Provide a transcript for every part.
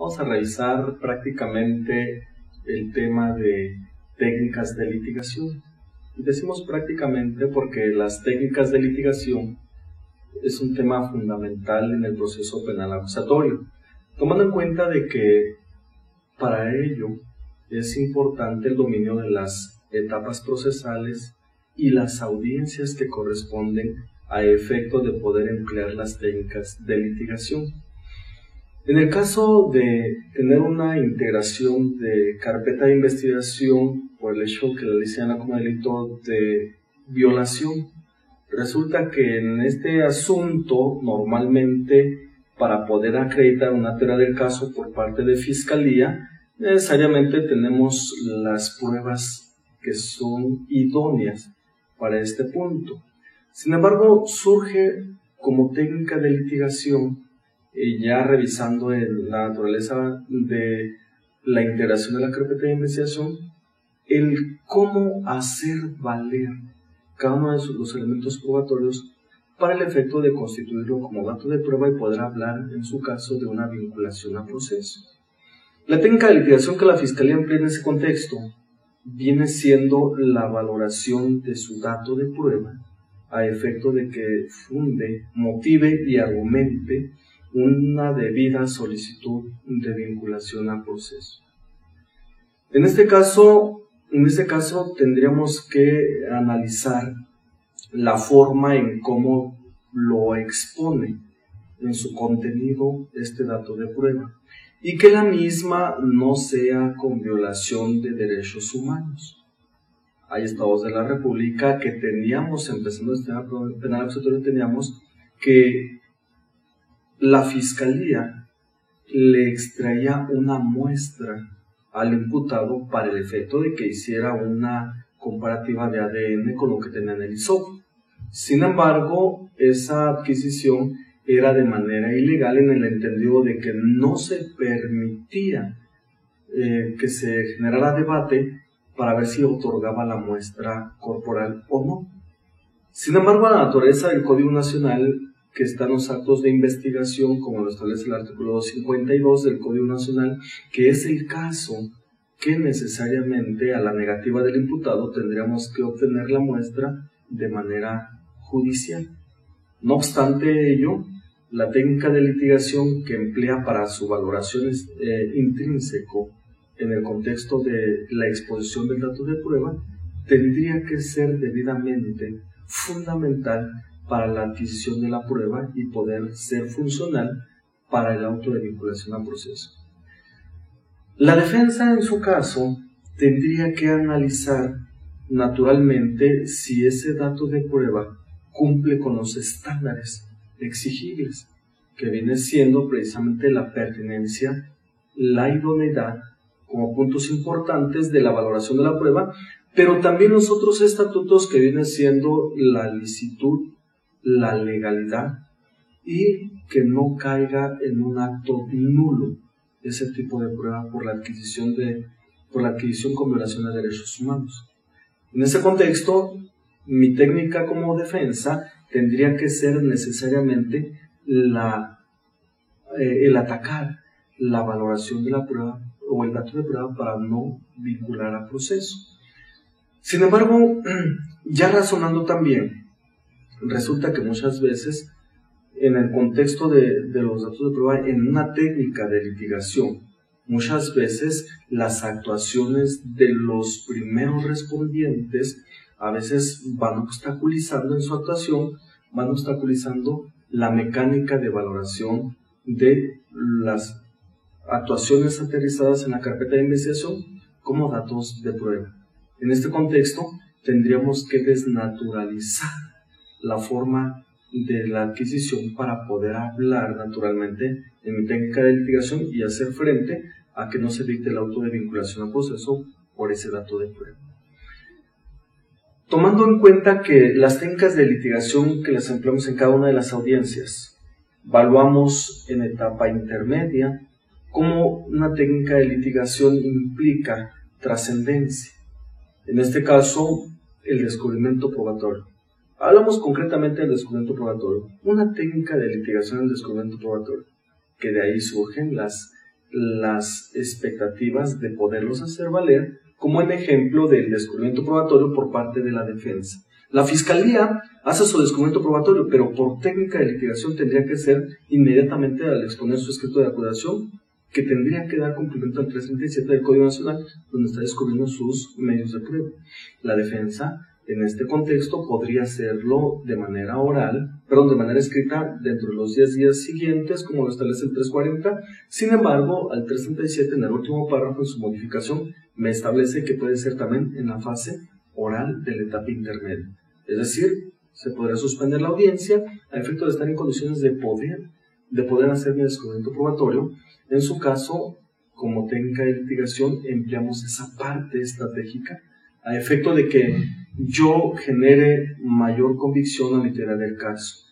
Vamos a revisar prácticamente el tema de técnicas de litigación. Y decimos prácticamente porque las técnicas de litigación es un tema fundamental en el proceso penal acusatorio, tomando en cuenta de que para ello es importante el dominio de las etapas procesales y las audiencias que corresponden a efecto de poder emplear las técnicas de litigación. En el caso de tener una integración de carpeta de investigación por el hecho que la ley señala como delito de violación, resulta que en este asunto normalmente para poder acreditar una teoría del caso por parte de Fiscalía necesariamente tenemos las pruebas que son idóneas para este punto. Sin embargo, surge como técnica de litigación, ya revisando la naturaleza de la integración de la carpeta de investigación, el cómo hacer valer cada uno de los elementos probatorios para el efecto de constituirlo como dato de prueba y poder hablar, en su caso, de una vinculación a proceso. La técnica de litigación que la Fiscalía emplea en ese contexto viene siendo la valoración de su dato de prueba a efecto de que funde, motive y argumente una debida solicitud de vinculación a proceso. En este caso tendríamos que analizar la forma en cómo lo expone en su contenido este dato de prueba y que la misma no sea con violación de derechos humanos. Hay estados de la República que teníamos, empezando el sistema penal acusatorio, teníamos que la Fiscalía le extraía una muestra al imputado para el efecto de que hiciera una comparativa de ADN con lo que tenía en el hisopado. Sin embargo, esa adquisición era de manera ilegal en el entendido de que no se permitía que se generara debate para ver si otorgaba la muestra corporal o no. Sin embargo, la naturaleza del Código Nacional, que está en los actos de investigación, como lo establece el artículo 252 del Código Nacional, que es el caso que necesariamente a la negativa del imputado tendríamos que obtener la muestra de manera judicial. No obstante ello, la técnica de litigación que emplea para su valoración intrínseco en el contexto de la exposición del dato de prueba tendría que ser debidamente fundamental para la adquisición de la prueba y poder ser funcional para el auto de vinculación a proceso. La defensa, en su caso, tendría que analizar naturalmente si ese dato de prueba cumple con los estándares exigibles, que viene siendo precisamente la pertinencia, la idoneidad, como puntos importantes de la valoración de la prueba, pero también los otros estatutos que vienen siendo la licitud, la legalidad y que no caiga en un acto nulo ese tipo de prueba por la adquisición con violación de derechos humanos. En ese contexto, mi técnica como defensa tendría que ser necesariamente el atacar la valoración de la prueba o el dato de prueba para no vincular a proceso. Sin embargo, ya razonando también, resulta que muchas veces en el contexto de los datos de prueba, en una técnica de litigación, muchas veces las actuaciones de los primeros respondientes a veces van obstaculizando en su actuación, van obstaculizando la mecánica de valoración de las actuaciones aterrizadas en la carpeta de investigación como datos de prueba. En este contexto, tendríamos que desnaturalizar la forma de la adquisición para poder hablar naturalmente en mi técnica de litigación y hacer frente a que no se dicte el auto de vinculación al proceso por ese dato de prueba. Tomando en cuenta que las técnicas de litigación que las empleamos en cada una de las audiencias, evaluamos en etapa intermedia cómo una técnica de litigación implica trascendencia. En este caso, el descubrimiento probatorio. Hablamos concretamente del descubrimiento probatorio, una técnica de litigación del descubrimiento probatorio, que de ahí surgen las las expectativas de poderlos hacer valer, como en ejemplo del descubrimiento probatorio por parte de la defensa. La Fiscalía hace su descubrimiento probatorio, pero por técnica de litigación tendría que ser inmediatamente al exponer su escrito de acusación, que tendría que dar cumplimiento al 337 del Código Nacional, donde está descubriendo sus medios de prueba. La defensa, en este contexto, podría hacerlo de manera de manera escrita dentro de los 10 días siguientes, como lo establece el 340. Sin embargo, al 337, en el último párrafo, en su modificación, me establece que puede ser también en la fase oral de la etapa intermedia. Es decir, se podrá suspender la audiencia a efecto de estar en condiciones de poder hacer mi descubrimiento probatorio. En su caso, como técnica de litigación, empleamos esa parte estratégica a efecto de que yo genere mayor convicción a litigar el caso.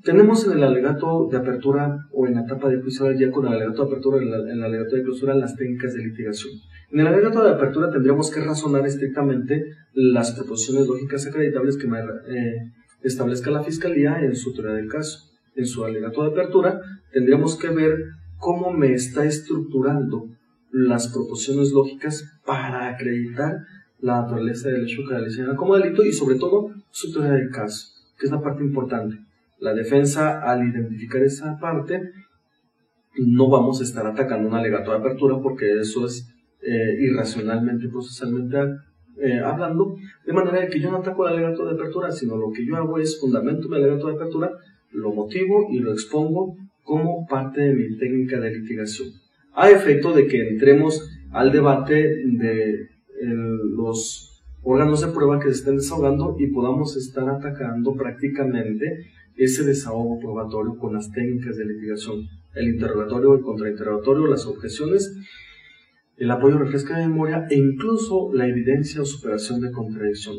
Tenemos en el alegato de apertura o en la etapa de juicio ya con el alegato de apertura en el alegato de clausura las técnicas de litigación. En el alegato de apertura tendríamos que razonar estrictamente las proposiciones lógicas acreditables que me establezca la Fiscalía en su teoría del caso. En su alegato de apertura tendríamos que ver cómo me está estructurando las proposiciones lógicas para acreditar la naturaleza del hecho que realiza como delito y sobre todo su teoría del caso, que es la parte importante. La defensa, al identificar esa parte, no vamos a estar atacando un alegato de apertura porque eso es irracionalmente, procesalmente hablando, de manera que yo no ataco el alegato de apertura, sino lo que yo hago es fundamento mi alegato de apertura, lo motivo y lo expongo como parte de mi técnica de litigación, a efecto de que entremos al debate de los órganos de prueba que se estén desahogando y podamos estar atacando prácticamente ese desahogo probatorio con las técnicas de litigación, el interrogatorio, el contrainterrogatorio, las objeciones, el apoyo refresca de memoria e incluso la evidencia o superación de contradicción.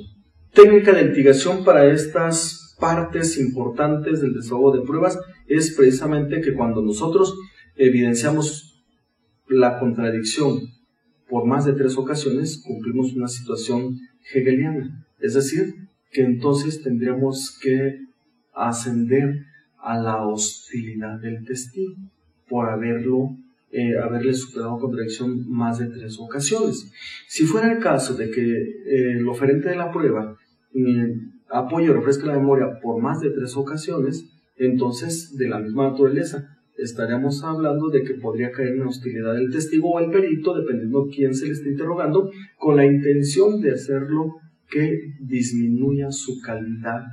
Técnica de litigación para estas partes importantes del desahogo de pruebas es precisamente que cuando nosotros evidenciamos la contradicción por más de 3 ocasiones, cumplimos una situación hegeliana, es decir, que entonces tendríamos que ascender a la hostilidad del testigo por haberle superado contradicción más de 3 ocasiones. Si fuera el caso de que el oferente de la prueba apoye o refresque la memoria por más de 3 ocasiones, entonces de la misma naturaleza estaríamos hablando de que podría caer en la hostilidad del testigo o el perito, dependiendo de quién se le esté interrogando, con la intención de hacerlo que disminuya su calidad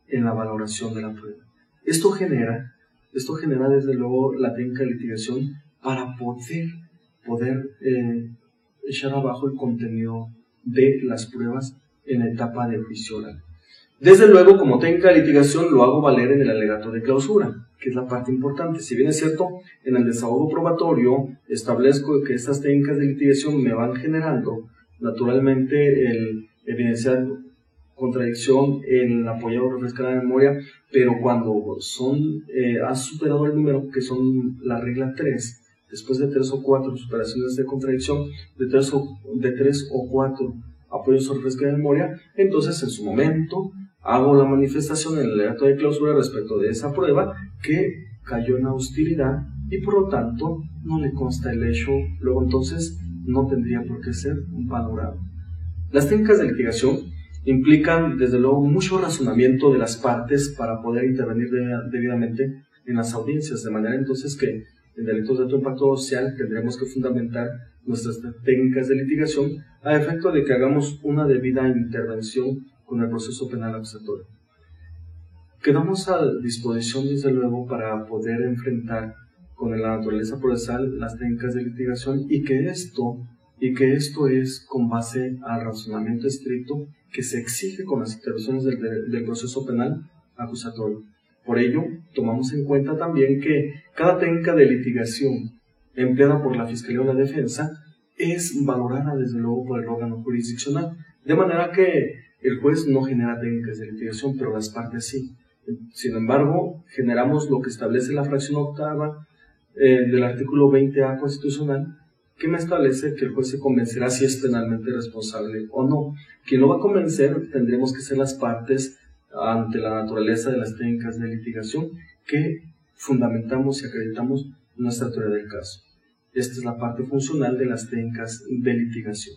en la valoración de la prueba. Esto genera desde luego la técnica de litigación para poder echar abajo el contenido de las pruebas en la etapa de juicio oral. Desde luego, como técnica de litigación, lo hago valer en el alegato de clausura, que es la parte importante. Si bien es cierto, en el desahogo probatorio establezco que estas técnicas de litigación me van generando naturalmente el evidenciar contradicción, el apoyar o refrescar la memoria, pero cuando has superado el número, que son la regla 3, después de 3 o 4 superaciones de contradicción, de 3 o 4 apoyos o refrescar la memoria, entonces en su momento hago la manifestación en el alegato de clausura respecto de esa prueba que cayó en la hostilidad y por lo tanto no le consta el hecho, luego entonces no tendría por qué ser valorado. Las técnicas de litigación implican desde luego mucho razonamiento de las partes para poder intervenir debidamente en las audiencias, de manera entonces que en delitos de alto impacto social tendremos que fundamentar nuestras técnicas de litigación a efecto de que hagamos una debida intervención con el proceso penal acusatorio. Quedamos a disposición desde luego para poder enfrentar con la naturaleza procesal las técnicas de litigación y que esto es con base al razonamiento estricto que se exige con las intervenciones del proceso penal acusatorio. Por ello, tomamos en cuenta también que cada técnica de litigación empleada por la Fiscalía o la Defensa es valorada desde luego por el órgano jurisdiccional, de manera que el juez no genera técnicas de litigación, pero las partes sí. Sin embargo, generamos lo que establece la fracción octava del artículo 20A constitucional, que me establece que el juez se convencerá si es penalmente responsable o no. Quien lo va a convencer tendremos que ser las partes ante la naturaleza de las técnicas de litigación que fundamentamos y acreditamos nuestra teoría del caso. Esta es la parte funcional de las técnicas de litigación.